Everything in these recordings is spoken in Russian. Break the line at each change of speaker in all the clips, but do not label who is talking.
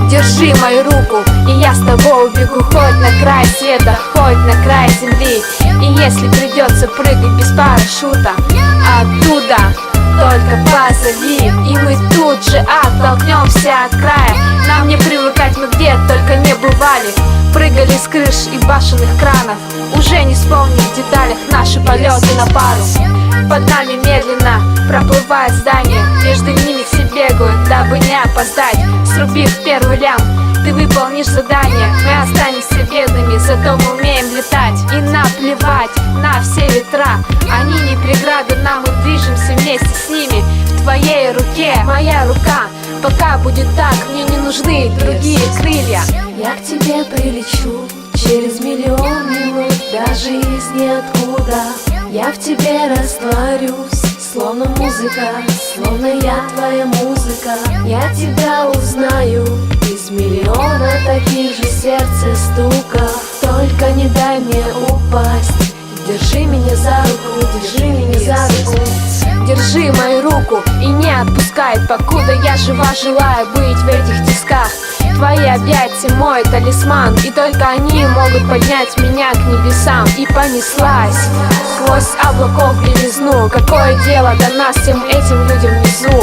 Держи мою руку, и я с тобой убегу хоть на край света, хоть на край земли. И если придется прыгать без парашюта, оттуда только позови. И мы тут же оттолкнемся от края. Нам не привыкать, мы где только не бывали. Прыгали с крыш и башенных кранов, уже не вспомнить в деталях наши полеты на пару. Под нами медленно проплывает здание, между ними все бегают, дабы не опоздать. Срубив первый лям, ты выполнишь задание. Мы останемся бедными, зато мы умеем летать. И наплевать на все ветра, они не преграда нам, мы движемся вместе с ними. В твоей руке моя рука, пока будет так, мне не нужны другие крылья.
Я к тебе прилечу через миллион минут, даже из ниоткуда. Я в тебе растворюсь, словно музыка, словно я твоя музыка. Я тебя узнаю из миллиона таких же сердце стуков. Только не дай мне упасть, держи меня за руку, держи меня за руку.
Держи мою руку и не отпускай, покуда я жива, желаю быть в этих тисках. Твои объятия мой талисман, и только они могут поднять меня к небесам. И понеслась сквозь облаков белизну. Какое дело до нас всем этим людям внизу?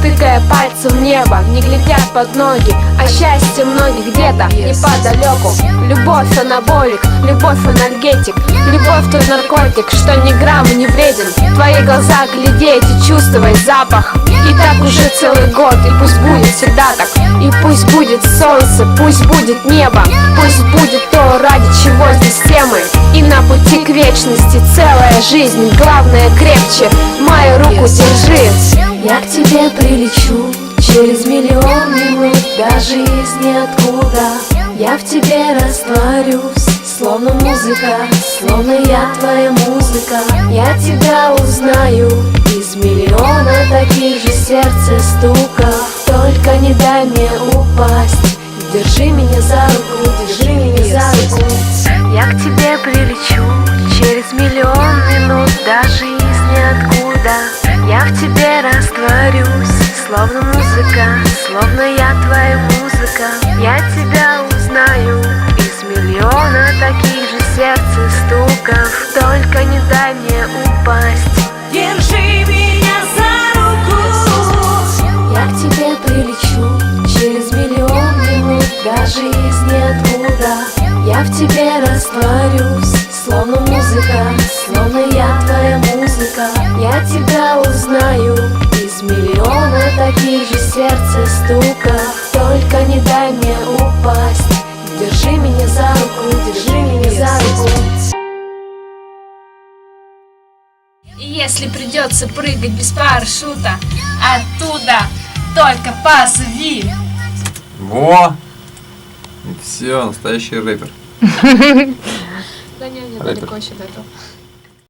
Тыкая пальцем в небо, не глядят под ноги, а счастье многих где-то неподалеку. Любовь анаболик, любовь анальгетик, любовь тот наркотик, что ни грамма не вреден. В твои глаза глядеть и чувствовать запах. И так уже целый год, и пусть будет всегда так. И пусть будет солнце, пусть будет небо, пусть будет то, ради чего здесь все мы. И на пути к вечности целая жизнь, главное крепче мою руку держи.
Я к тебе прилечу через миллион минут, даже из ниоткуда. Я в тебе растворюсь, словно музыка, словно я твоя музыка. Я тебя узнаю из миллиона таких же сердце стуков. Только не дай мне упасть, держи меня за руку, держи меня за руку. Я к тебе прилечу через миллион минут, даже из ниоткуда. Я в тебе растворюсь, словно музыка, словно я твоя музыка. Я тебя узнаю из миллиона таких же сердце стуков. Только не дай мне упасть, держи меня за руку. Я к тебе прилечу через миллион минут, даже из ниоткуда. Я в тебе растворюсь, словно музыка, словно я твоя музыка. Я тебя узнаю из миллиона таких же сердце стуков. Только не дай мне упасть, держи меня за руку, держи меня за руку.
И если придется прыгать без парашюта, оттуда только позови.
Во! И все, настоящий рэпер.
Да не, далеко еще до этого.